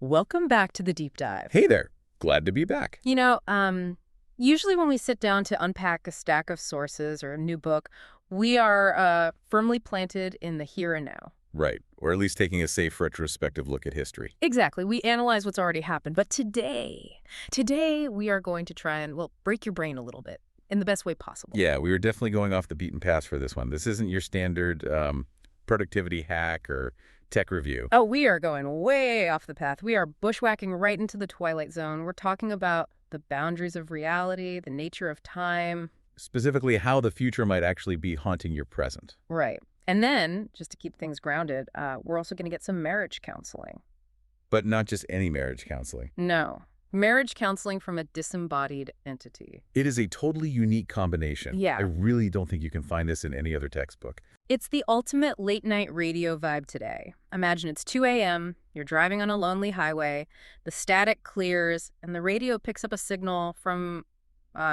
Welcome back to the deep dive. Hey there. Glad to be back. Usually when we sit down to unpack a stack of sources or a new book, we are firmly planted in the here and now. Right. Or at least taking a safe retrospective look at history. Exactly. We analyze what's already happened. But today we are going to try and, break your brain a little bit in the best way possible. Yeah, we were definitely going off the beaten path for this one. This isn't your standard productivity hack or tech review. Oh, we are going way off the path. We are bushwhacking right into the twilight zone. We're talking about the boundaries of reality, the nature of time. Specifically, how the future might actually be haunting your present. Right. And then, just to keep things grounded, we're also going to get some marriage counseling. But not just any marriage counseling. No. Marriage counseling from a disembodied entity. It is a totally unique combination. Yeah. I really don't think you can find this in any other textbook. It's the ultimate late-night radio vibe today. Imagine it's 2 a.m., you're driving on a lonely highway, the static clears, and the radio picks up a signal from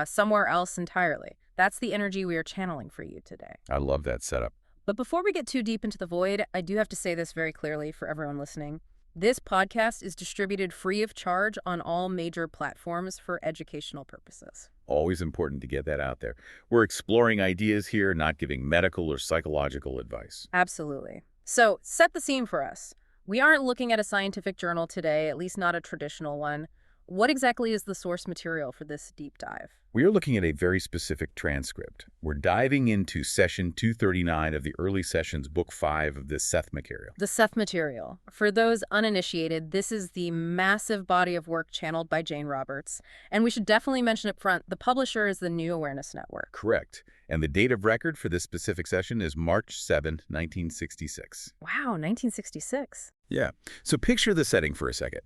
somewhere else entirely. That's the energy we are channeling for you today. I love that setup. But before we get too deep into the void, I do have to say this very clearly for everyone listening. This podcast is distributed free of charge on all major platforms for educational purposes. Always important to get that out there. We're exploring ideas here, not giving medical or psychological advice. Absolutely. So, set the scene for us. We aren't looking at a scientific journal today, at least not a traditional one. What exactly is the source material for this deep dive? We are looking at a very specific transcript. We're diving into session 239 of the early sessions, book 5 of this Seth material. The Seth material. For those uninitiated, this is the massive body of work channeled by Jane Roberts. And we should definitely mention up front, the publisher is the New Awareness Network. Correct. And the date of record for this specific session is March 7, 1966. Wow, 1966. Yeah. So picture the setting for a second.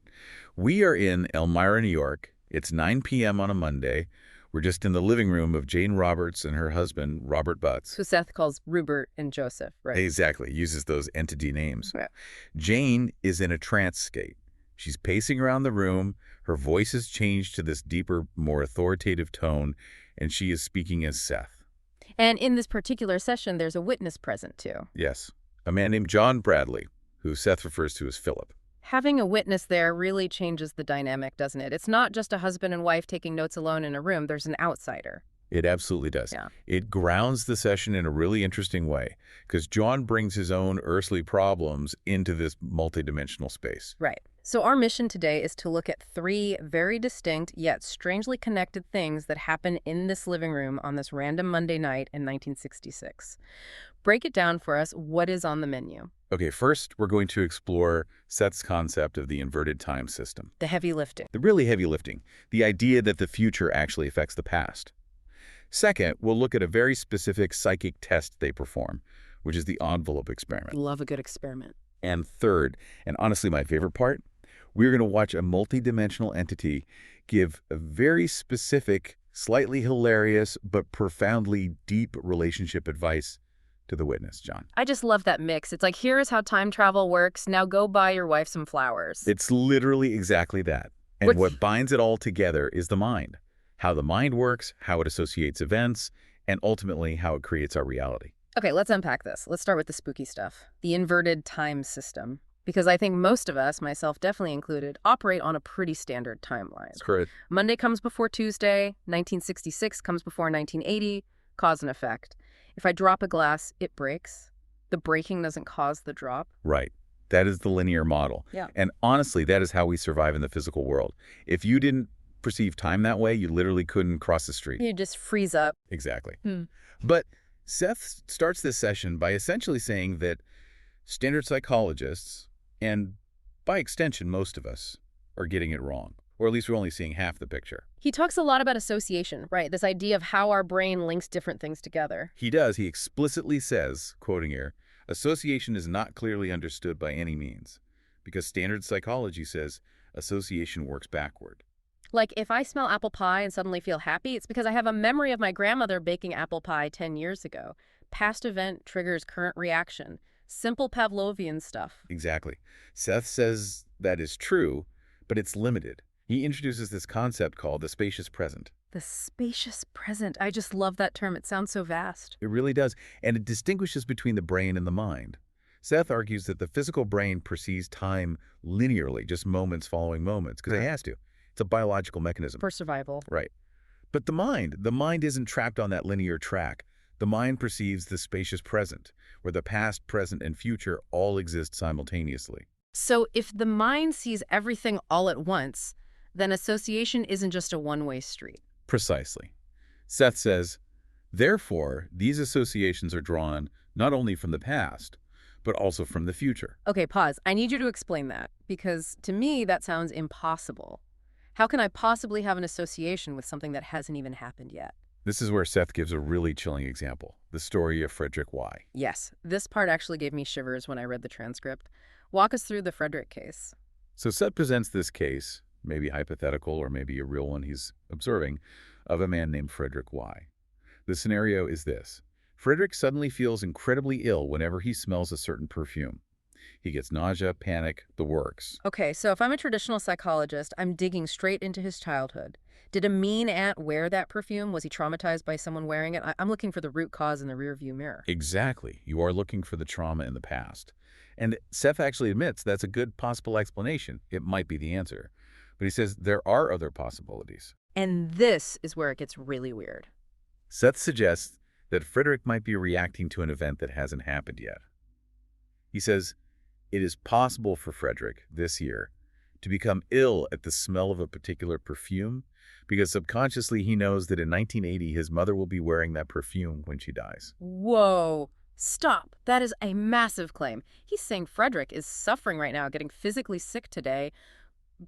We are in Elmira, New York. It's 9 p.m. on a Monday. We're just in the living room of Jane Roberts and her husband, Robert Butts. Who Seth calls Rupert and Joseph, right? Exactly. Uses those entity names. Yeah. Jane is in a trance state. She's pacing around the room. Her voice has changed to this deeper, more authoritative tone, and she is speaking as Seth. And in this particular session, there's a witness present, too. Yes. A man named John Bradley, who Seth refers to as Philip. Having a witness there really changes the dynamic, doesn't it? It's not just a husband and wife taking notes alone in a room. There's an outsider. It absolutely does. Yeah. It grounds the session in a really interesting way because John brings his own earthly problems into this multidimensional space. Right. So our mission today is to look at 3 very distinct yet strangely connected things that happen in this living room on this random Monday night in 1966. Break it down for us. What is on the menu? Okay, first, we're going to explore Seth's concept of the inverted time system. The heavy lifting. The really heavy lifting, the idea that the future actually affects the past. Second, we'll look at a very specific psychic test they perform, which is the envelope experiment. Love a good experiment. And third, and honestly my favorite part, we're going to watch a multidimensional entity give a very specific, slightly hilarious, but profoundly deep relationship advice to the witness, John. I just love that mix. It's like, here is how time travel works. Now go buy your wife some flowers. It's literally exactly that. And what binds it all together is the mind. How the mind works, how it associates events, and ultimately how it creates our reality. Okay, let's unpack this. Let's start with the spooky stuff. The inverted time system. Because I think most of us, myself definitely included, operate on a pretty standard timeline. That's correct. Monday comes before Tuesday, 1966 comes before 1980, cause and effect. If I drop a glass, it breaks. The breaking doesn't cause the drop. Right. That is the linear model. Yeah. And honestly, that is how we survive in the physical world. If you didn't perceive time that way, you literally couldn't cross the street. You just freeze up. Exactly. But Seth starts this session by essentially saying that standard psychologists, and by extension most of us, are getting it wrong. Or at least we're only seeing half the picture. He talks a lot about association, right? This idea of how our brain links different things together. He does. He explicitly says, quoting here, association is not clearly understood by any means, because standard psychology says association works backward. Like, if I smell apple pie and suddenly feel happy, it's because I have a memory of my grandmother baking apple pie 10 years ago. Past event triggers current reaction. Simple Pavlovian stuff. Exactly. Seth says that is true, but it's limited. He introduces this concept called the spacious present. The spacious present. I just love that term. It sounds so vast. It really does. And it distinguishes between the brain and the mind. Seth argues that the physical brain perceives time linearly, just moments following moments, because it has to. It's a biological mechanism. For survival. Right. But the mind isn't trapped on that linear track. The mind perceives the spacious present, where the past, present, and future all exist simultaneously. So if the mind sees everything all at once, then association isn't just a one-way street. Precisely. Seth says, therefore, these associations are drawn not only from the past, but also from the future. Okay, pause. I need you to explain that, because to me that sounds impossible. How can I possibly have an association with something that hasn't even happened yet? This is where Seth gives a really chilling example, the story of Frederick Y. Yes, this part actually gave me shivers when I read the transcript. Walk us through the Frederick case. So Seth presents this case, maybe hypothetical or maybe a real one he's observing, of a man named Frederick Y. The scenario is this. Frederick suddenly feels incredibly ill whenever he smells a certain perfume. He gets nausea, panic, the works. Okay, so if I'm a traditional psychologist, I'm digging straight into his childhood. Did a mean aunt wear that perfume? Was he traumatized by someone wearing it? I'm looking for the root cause in the rearview mirror. Exactly. You are looking for the trauma in the past. And Seth actually admits that's a good possible explanation. It might be the answer. But he says there are other possibilities. And this is where it gets really weird. Seth suggests that Frederick might be reacting to an event that hasn't happened yet. He says, it is possible for Frederick, this year, to become ill at the smell of a particular perfume because subconsciously he knows that in 1980 his mother will be wearing that perfume when she dies. Whoa. Stop. That is a massive claim. He's saying Frederick is suffering right now, getting physically sick today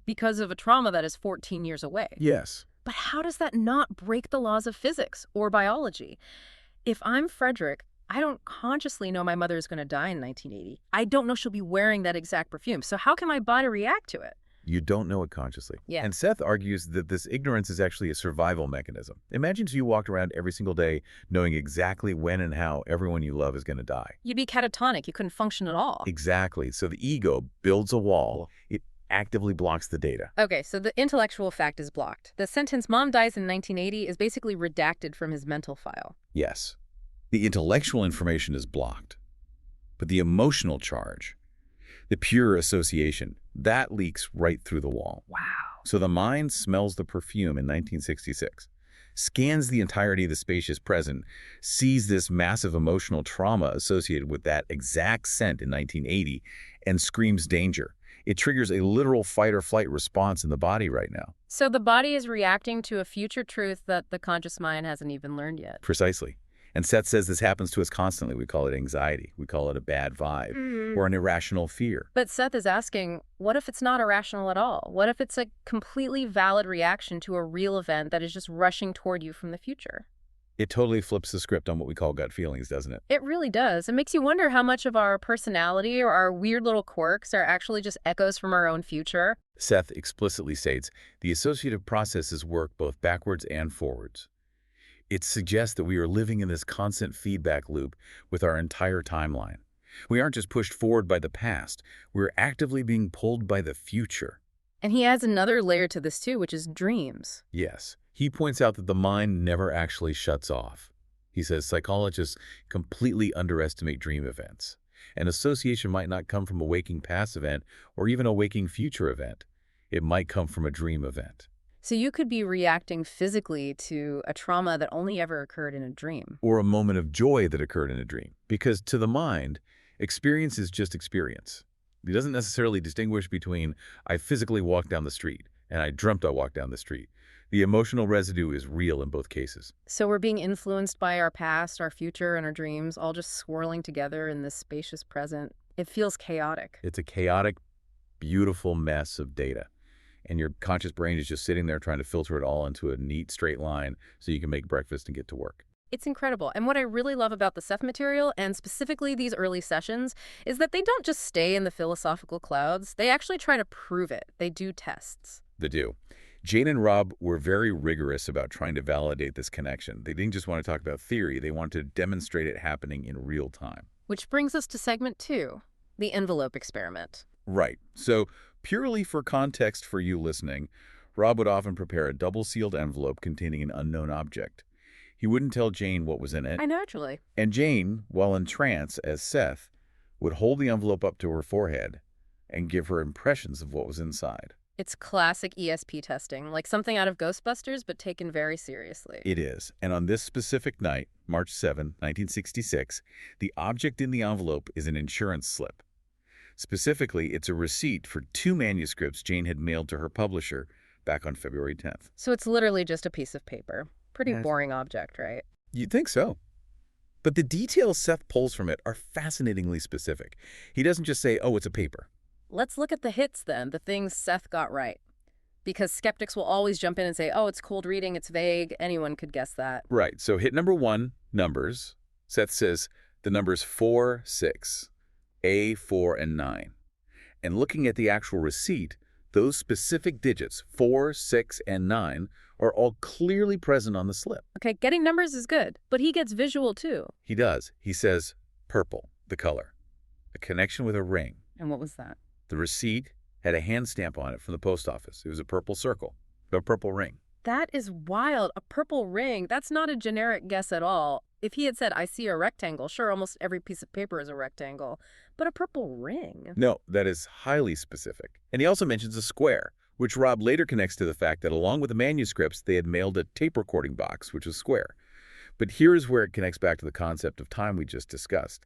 because of a trauma that is 14 years away. Yes. But how does that not break the laws of physics or biology? If I'm Frederick, I don't consciously know my mother is going to die in 1980. I don't know she'll be wearing that exact perfume. So how can my body react to it? You don't know it consciously. Yeah. And Seth argues that this ignorance is actually a survival mechanism. Imagine if you walked around every single day knowing exactly when and how everyone you love is going to die. You'd be catatonic. You couldn't function at all. Exactly. So the ego builds a wall. It actively blocks the data. Okay, so the intellectual fact is blocked. The sentence "mom dies in 1980" is basically redacted from his mental file. Yes. The intellectual information is blocked. But the emotional charge, the pure association, that leaks right through the wall. Wow. So the mind smells the perfume in 1966, scans the entirety of the spacious present, sees this massive emotional trauma associated with that exact scent in 1980, and screams danger. It triggers a literal fight-or-flight response in the body right now. So the body is reacting to a future truth that the conscious mind hasn't even learned yet. Precisely. And Seth says this happens to us constantly. We call it anxiety. We call it a bad vibe or an irrational fear. But Seth is asking, what if it's not irrational at all? What if it's a completely valid reaction to a real event that is just rushing toward you from the future? It totally flips the script on what we call gut feelings, doesn't it? It really does. It makes you wonder how much of our personality or our weird little quirks are actually just echoes from our own future. Seth explicitly states the associative processes work both backwards and forwards. It suggests that we are living in this constant feedback loop with our entire timeline. We aren't just pushed forward by the past, we're actively being pulled by the future. And he adds another layer to this too, which is dreams. Yes, he points out that the mind never actually shuts off. He says psychologists completely underestimate dream events. An association might not come from a waking past event or even a waking future event. It might come from a dream event. So you could be reacting physically to a trauma that only ever occurred in a dream. Or a moment of joy that occurred in a dream. Because to the mind, experience is just experience. It doesn't necessarily distinguish between I physically walked down the street and I dreamt I walked down the street. The emotional residue is real in both cases. So we're being influenced by our past, our future, and our dreams, all just swirling together in this spacious present. It feels chaotic. It's a chaotic, beautiful mess of data. And your conscious brain is just sitting there trying to filter it all into a neat straight line so you can make breakfast and get to work. It's incredible. And what I really love about the Seth material, and specifically these early sessions, is that they don't just stay in the philosophical clouds. They actually try to prove it. They do tests. They do. Jane and Rob were very rigorous about trying to validate this connection. They didn't just want to talk about theory. They wanted to demonstrate it happening in real time. Which brings us to segment 2, the envelope experiment. Right. So purely for context for you listening, Rob would often prepare a double-sealed envelope containing an unknown object. He wouldn't tell Jane what was in it. Naturally. And Jane, while in trance as Seth, would hold the envelope up to her forehead and give her impressions of what was inside. It's classic ESP testing, like something out of Ghostbusters, but taken very seriously. It is. And on this specific night, March 7, 1966, the object in the envelope is an insurance slip. Specifically, it's a receipt for 2 manuscripts Jane had mailed to her publisher back on February 10th. So it's literally just a piece of paper. Pretty Yes. boring object, right? You'd think so. But the details Seth pulls from it are fascinatingly specific. He doesn't just say, oh, it's a paper. Let's look at the hits then, the things Seth got right. Because skeptics will always jump in and say, oh, it's cold reading, it's vague, anyone could guess that. Right, so hit number 1, numbers. Seth says the numbers 4, 6, A, 4, and 9. And looking at the actual receipt, those specific digits, 4, 6, and 9, are all clearly present on the slip. Okay, getting numbers is good, but he gets visual too. He does. He says purple, the color, a connection with a ring. And what was that? The receipt had a hand stamp on it from the post office. It was a purple circle, a purple ring. That is wild. A purple ring. That's not a generic guess at all. If he had said, I see a rectangle, sure, almost every piece of paper is a rectangle. But a purple ring? No, that is highly specific. And he also mentions a square, which Rob later connects to the fact that along with the manuscripts, they had mailed a tape recording box, which was square. But here's where it connects back to the concept of time we just discussed.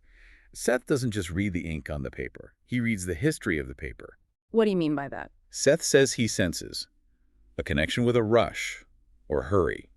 Seth doesn't just read the ink on the paper. He reads the history of the paper. What do you mean by that? Seth says he senses a connection with a rush or hurry,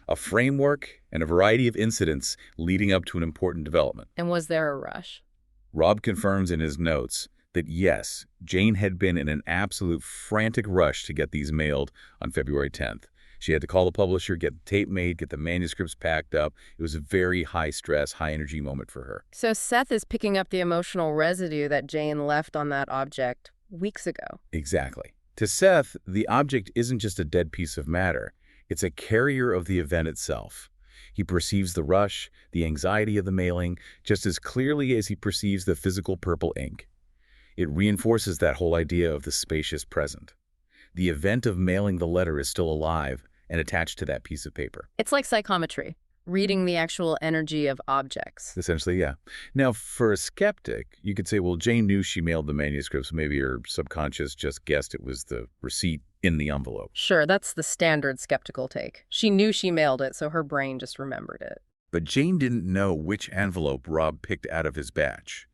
a framework, and a variety of incidents leading up to an important development. And was there a rush? Rob confirms in his notes that yes, Jane had been in an absolute frantic rush to get these mailed on February 10th. She had to call the publisher, get the tape made, get the manuscripts packed up. It was a very high-stress, high-energy moment for her. So Seth is picking up the emotional residue that Jane left on that object weeks ago. Exactly. To Seth, the object isn't just a dead piece of matter. It's a carrier of the event itself. He perceives the rush, the anxiety of the mailing, just as clearly as he perceives the physical purple ink. It reinforces that whole idea of the spacious present. The event of mailing the letter is still alive and attached to that piece of paper. It's like psychometry, reading the actual energy of objects. Essentially, yeah. Now, for a skeptic, you could say, well, Jane knew she mailed the manuscripts. Maybe her subconscious just guessed it was the receipt in the envelope. Sure, that's the standard skeptical take. She knew she mailed it, so her brain just remembered it. But Jane didn't know which envelope Rob picked out of his batch.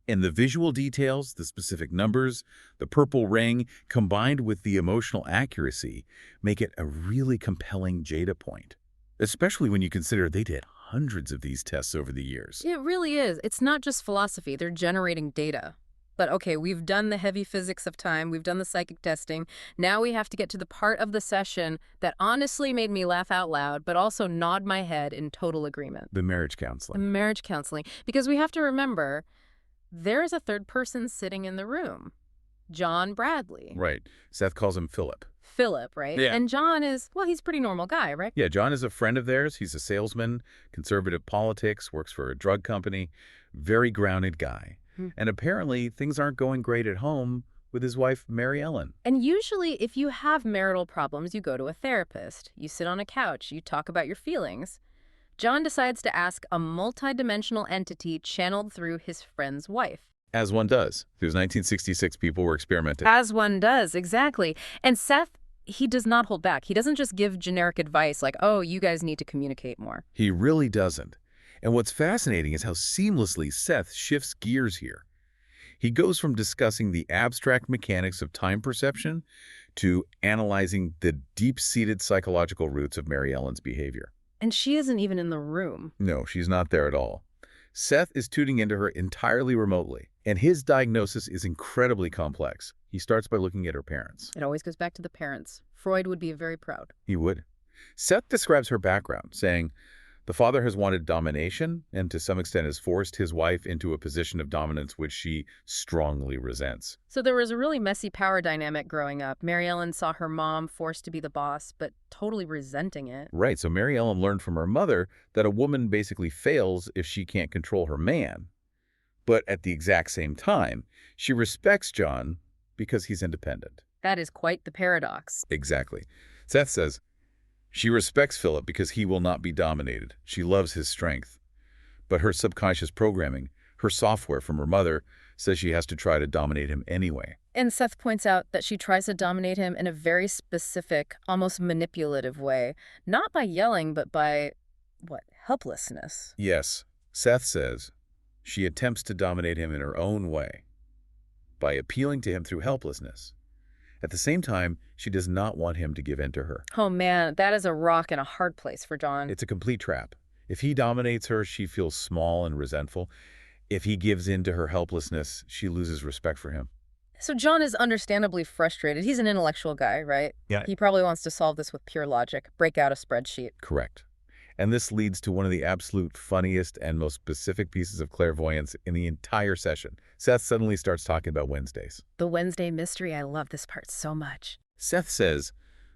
And the visual details, the specific numbers, the purple ring, combined with the emotional accuracy, make it a really compelling data point. Especially when you consider they did hundreds of these tests over the years. It really is. It's not just philosophy. They're generating data. But okay, we've done the heavy physics of time. We've done the psychic testing. Now we have to get to the part of the session that honestly made me laugh out loud, but also nod my head in total agreement. The marriage The counseling. marriage counseling. Because we have to remember, there is a third person sitting in the room. John Bradley. Right. Seth calls him Philip. Philip, right? Yeah. And John is, well, he's a pretty normal guy, right? Yeah, John is a friend of theirs. He's a salesman, conservative politics, works for a drug company. Very grounded guy. Hmm. And apparently things aren't going great at home with his wife, Mary Ellen. And usually, if you have marital problems, you go to a therapist. You sit on a couch. You talk about your feelings. John decides to ask a multidimensional entity channeled through his friend's wife. As one does. Through 1966, people were experimenting. As one does, exactly. And Seth, he does not hold back. He doesn't just give generic advice like, oh, you guys need to communicate more. He really doesn't. And what's fascinating is how seamlessly Seth shifts gears here. He goes from discussing the abstract mechanics of time perception to analyzing the deep-seated psychological roots of Mary Ellen's behavior. And she isn't even in the room. No, she's not there at all. Seth is tuning into her entirely remotely, and his diagnosis is incredibly complex. He starts by looking at her parents. It always goes back to the parents. Freud would be very proud. He would. Seth describes her background, saying, the father has wanted domination and to some extent has forced his wife into a position of dominance which she strongly resents. So there was a really messy power dynamic growing up. Mary Ellen saw her mom forced to be the boss, but totally resenting it. Right, so Mary Ellen learned from her mother that a woman basically fails if she can't control her man. But at the exact same time, she respects John because he's independent. That is quite the paradox. Exactly. Seth says, she respects Philip because he will not be dominated. She loves his strength. But her subconscious programming Her software from her mother says she has to try to dominate him anyway. And Seth points out that she tries to dominate him in a very specific, almost manipulative way, not by yelling, but by, what, helplessness. Yes, Seth says she attempts to dominate him in her own way, by appealing to him through helplessness. At the same time, she does not want him to give in to her. Oh man, that is a rock and a hard place for John. It's a complete trap. If he dominates her, she feels small and resentful. If he gives in to her helplessness, she loses respect for him. So John is understandably frustrated. He's an intellectual guy, right? Yeah. He probably wants to solve this with pure logic, break out a spreadsheet. Correct. And this leads to one of the absolute funniest and most specific pieces of clairvoyance in the entire session. Seth suddenly starts talking about Wednesdays. The Wednesday mystery, I love this part so much. Seth says,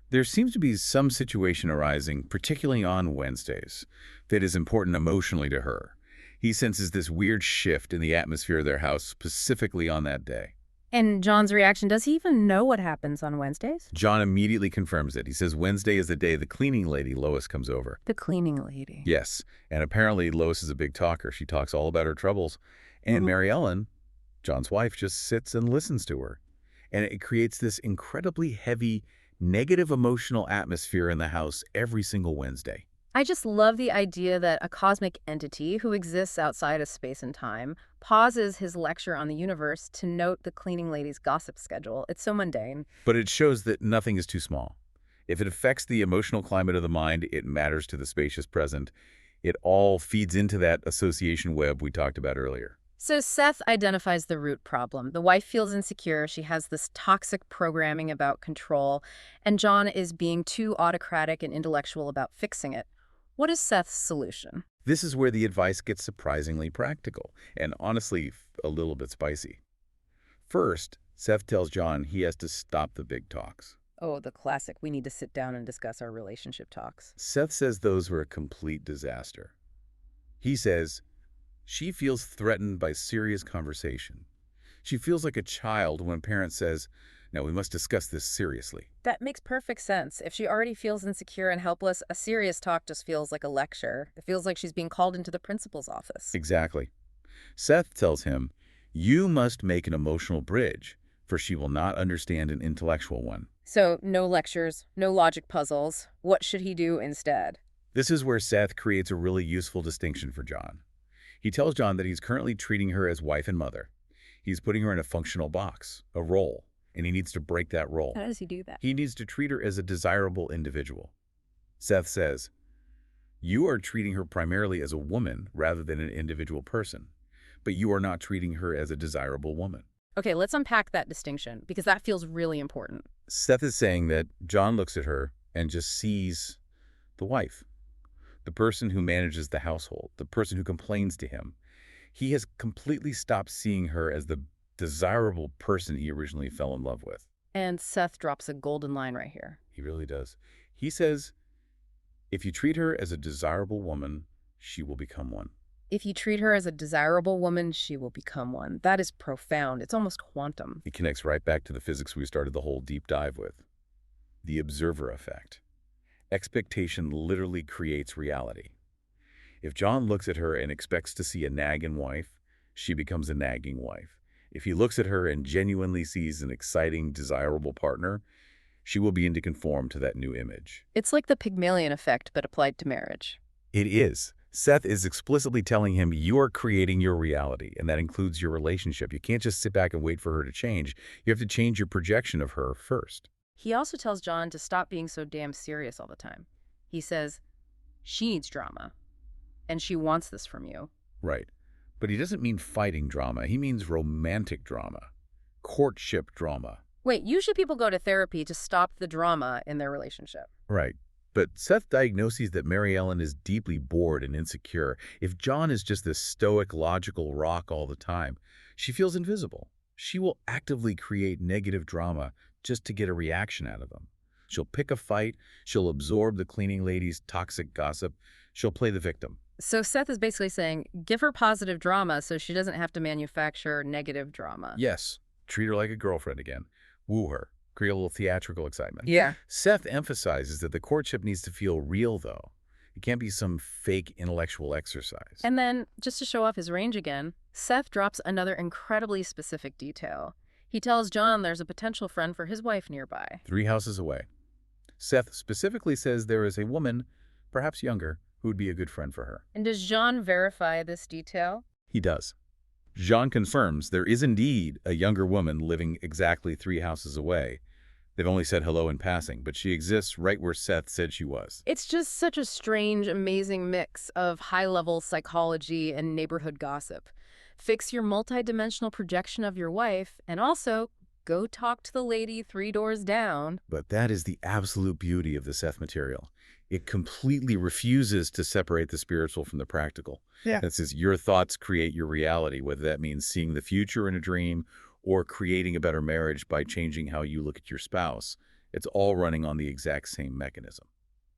there seems to be some situation arising, particularly on Wednesdays, that is important emotionally to her. He senses this weird shift in the atmosphere of their house, specifically on that day. And John's reaction, does he even know what happens on Wednesdays? John immediately confirms it. He says Wednesday is the day the cleaning lady, Lois, comes over. The cleaning lady. Yes, and apparently Lois is a big talker. She talks all about her troubles. And Mary Ellen, John's wife, just sits and listens to her. And it creates this incredibly heavy, negative emotional atmosphere in the house every single Wednesday. I just love the idea that a cosmic entity who exists outside of space and time pauses his lecture on the universe to note the cleaning lady's gossip schedule. It's so mundane. But it shows that nothing is too small. If it affects the emotional climate of the mind, it matters to the spacious present. It all feeds into that association web we talked about earlier. So Seth identifies the root problem. The wife feels insecure. She has this toxic programming about control, and John is being too autocratic and intellectual about fixing it. What is Seth's solution? This is where the advice gets surprisingly practical and honestly a little bit spicy. First, Seth tells John he has to stop the big talks. Oh, the classic, we need to sit down and discuss our relationship talks. Seth says those were a complete disaster. He says she feels threatened by serious conversation. She feels like a child when a parent says, "Now we must discuss this seriously." That makes perfect sense. If she already feels insecure and helpless, a serious talk just feels like a lecture. It feels like she's being called into the principal's office. Exactly. Seth tells him, you must make an emotional bridge, for she will not understand an intellectual one. So, no lectures, no logic puzzles. What should he do instead? This is where Seth creates a really useful distinction for John. He tells John that he's currently treating her as wife and mother. He's putting her in a functional box, a role, and he needs to break that role. How does he do that? He needs to treat her as a desirable individual. Seth says, you are treating her primarily as a woman rather than an individual person, but you are not treating her as a desirable woman. Okay, let's unpack that distinction, because that feels really important. Seth is saying that John looks at her and just sees the wife, the person who manages the household, the person who complains to him. He has completely stopped seeing her as the desirable person he originally fell in love with. And Seth drops a golden line right here. He really does. He says, if you treat her as a desirable woman, she will become one. If you treat her as a desirable woman, she will become one. That is profound. It's almost quantum. It connects right back to the physics we started the whole deep dive with. The observer effect. Expectation literally creates reality. If John looks at her and expects to see a nagging wife, she becomes a nagging wife. If he looks at her and genuinely sees an exciting, desirable partner, she will begin to conform to that new image. It's like the Pygmalion effect, but applied to marriage. It is. Seth is explicitly telling him you're creating your reality, and that includes your relationship. You can't just sit back and wait for her to change. You have to change your projection of her first. He also tells John to stop being so damn serious all the time. He says, she needs drama, and she wants this from you. Right. But he doesn't mean fighting drama. He means romantic drama, courtship drama. Wait, usually people go to therapy to stop the drama in their relationship. Right. But Seth diagnoses that Mary Ellen is deeply bored and insecure. If John is just this stoic, logical rock all the time, she feels invisible. She will actively create negative drama just to get a reaction out of him. She'll pick a fight. She'll absorb the cleaning lady's toxic gossip. She'll play the victim. So Seth is basically saying, give her positive drama so she doesn't have to manufacture negative drama. Yes. Treat her like a girlfriend again. Woo her. Create a little theatrical excitement. Yeah. Seth emphasizes that the courtship needs to feel real, though. It can't be some fake intellectual exercise. And then, just to show off his range again, Seth drops another incredibly specific detail. He tells John there's a potential friend for his wife nearby. 3 houses away. Seth specifically says there is a woman, perhaps younger, who would be a good friend for her. And does John verify this detail? He does. Jean confirms there is indeed a younger woman living exactly 3 houses away. They've only said hello in passing, but she exists right where Seth said she was. It's just such a strange, amazing mix of high-level psychology and neighborhood gossip. Fix your multidimensional projection of your wife, and also go talk to the lady 3 doors down. But that is the absolute beauty of the Seth material. It completely refuses to separate the spiritual from the practical. Yeah. It says your thoughts create your reality, whether that means seeing the future in a dream or creating a better marriage by changing how you look at your spouse. It's all running on the exact same mechanism.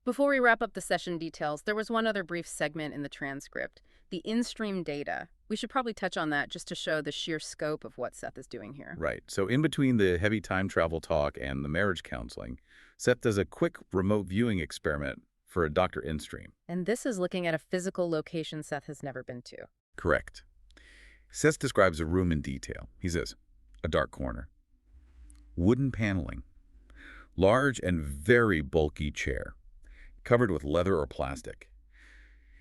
Before we wrap up the session details, there was one other brief segment in the transcript, the in-stream data. We should probably touch on that just to show the sheer scope of what Seth is doing here. Right. So in between the heavy time travel talk and the marriage counseling, Seth does a quick remote viewing experiment for a Dr. In-stream. And this is looking at a physical location Seth has never been to. Correct. Seth describes a room in detail. He says, a dark corner, wooden paneling, large and very bulky chair, covered with leather or plastic.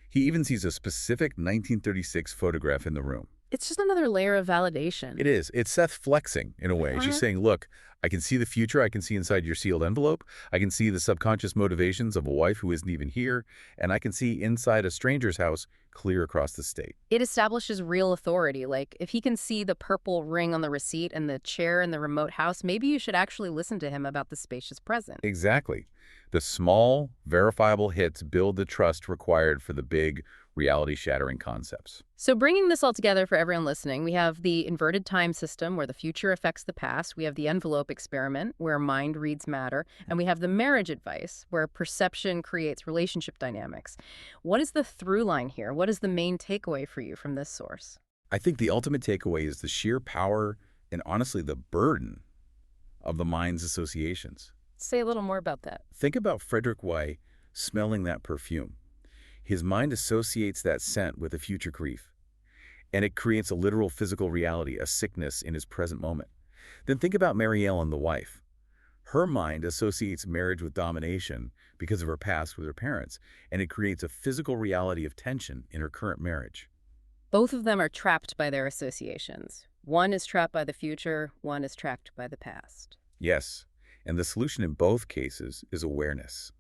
He even sees a specific 1936 photograph in the room. It's just another layer of validation. It is. It's Seth flexing, in a way. She's saying, look, I can see the future. I can see inside your sealed envelope. I can see the subconscious motivations of a wife who isn't even here. And I can see inside a stranger's house clear across the state. It establishes real authority. Like, if he can see the purple ring on the receipt and the chair in the remote house, maybe you should actually listen to him about the spacious present. Exactly. The small, verifiable hits build the trust required for the big, reality-shattering concepts. So bringing this all together for everyone listening, we have the inverted time system where the future affects the past. We have the envelope experiment where mind reads matter. And we have the marriage advice where perception creates relationship dynamics. What is the through line here? What is the main takeaway for you from this source? I think the ultimate takeaway is the sheer power and honestly the burden of the mind's associations. Say a little more about that. Think about Frederick Y smelling that perfume. His mind associates that scent with a future grief, and it creates a literal physical reality, a sickness in his present moment. Then think about Mary Ellen, the wife. Her mind associates marriage with domination because of her past with her parents, and it creates a physical reality of tension in her current marriage. Both of them are trapped by their associations. One is trapped by the future, one is trapped by the past. Yes, and the solution in both cases is awareness.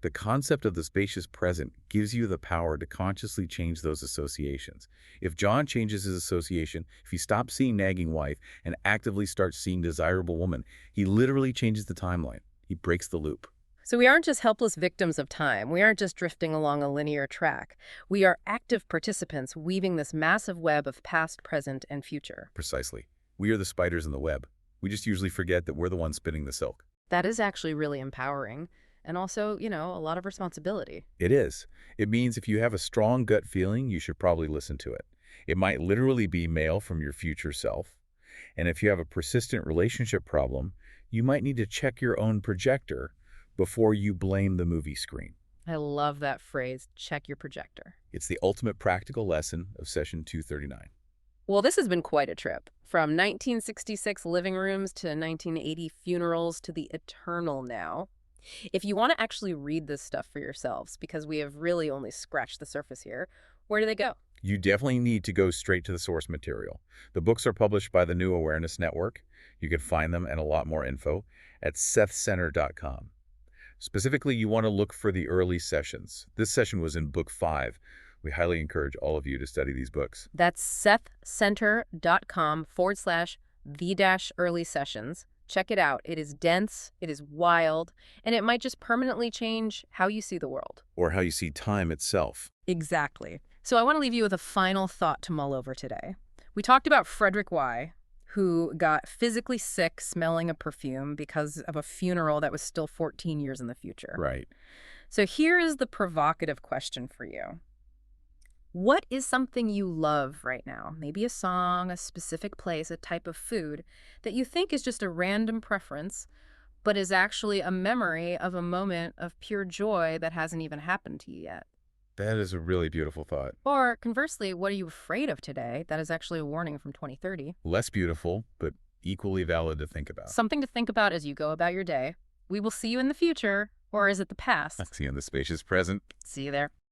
The concept of the spacious present gives you the power to consciously change those associations. If John changes his association, if he stops seeing nagging wife and actively starts seeing desirable woman, he literally changes the timeline. He breaks the loop. So we aren't just helpless victims of time. We aren't just drifting along a linear track. We are active participants weaving this massive web of past, present, and future. Precisely. We are the spiders in the web. We just usually forget that we're the ones spinning the silk. That is actually really empowering. And also, a lot of responsibility. It is. It means if you have a strong gut feeling, you should probably listen to it. It might literally be mail from your future self. And if you have a persistent relationship problem, you might need to check your own projector before you blame the movie screen. I love that phrase, check your projector. It's the ultimate practical lesson of session 239. Well, this has been quite a trip. From 1966 living rooms to 1980 funerals to the eternal now. If you want to actually read this stuff for yourselves, because we have really only scratched the surface here, where do they go? You definitely need to go straight to the source material. The books are published by the New Awareness Network. You can find them and a lot more info at sethcenter.com. Specifically, you want to look for the early sessions. This session was in book 5. We highly encourage all of you to study these books. That's sethcenter.com/the-early sessions. Check it out. It is dense, it is wild, and it might just permanently change how you see the world. Or how you see time itself. Exactly. So I want to leave you with a final thought to mull over today. We talked about Frederick Y, who got physically sick smelling a perfume because of a funeral that was still 14 years in the future. Right. So here is the provocative question for you. What is something you love right now? Maybe a song, a specific place, a type of food that you think is just a random preference, but is actually a memory of a moment of pure joy that hasn't even happened to you yet. That is a really beautiful thought. Or conversely, what are you afraid of today? That is actually a warning from 2030. Less beautiful, but equally valid to think about. Something to think about as you go about your day. We will see you in the future, or is it the past? See you in the spacious present. See you there.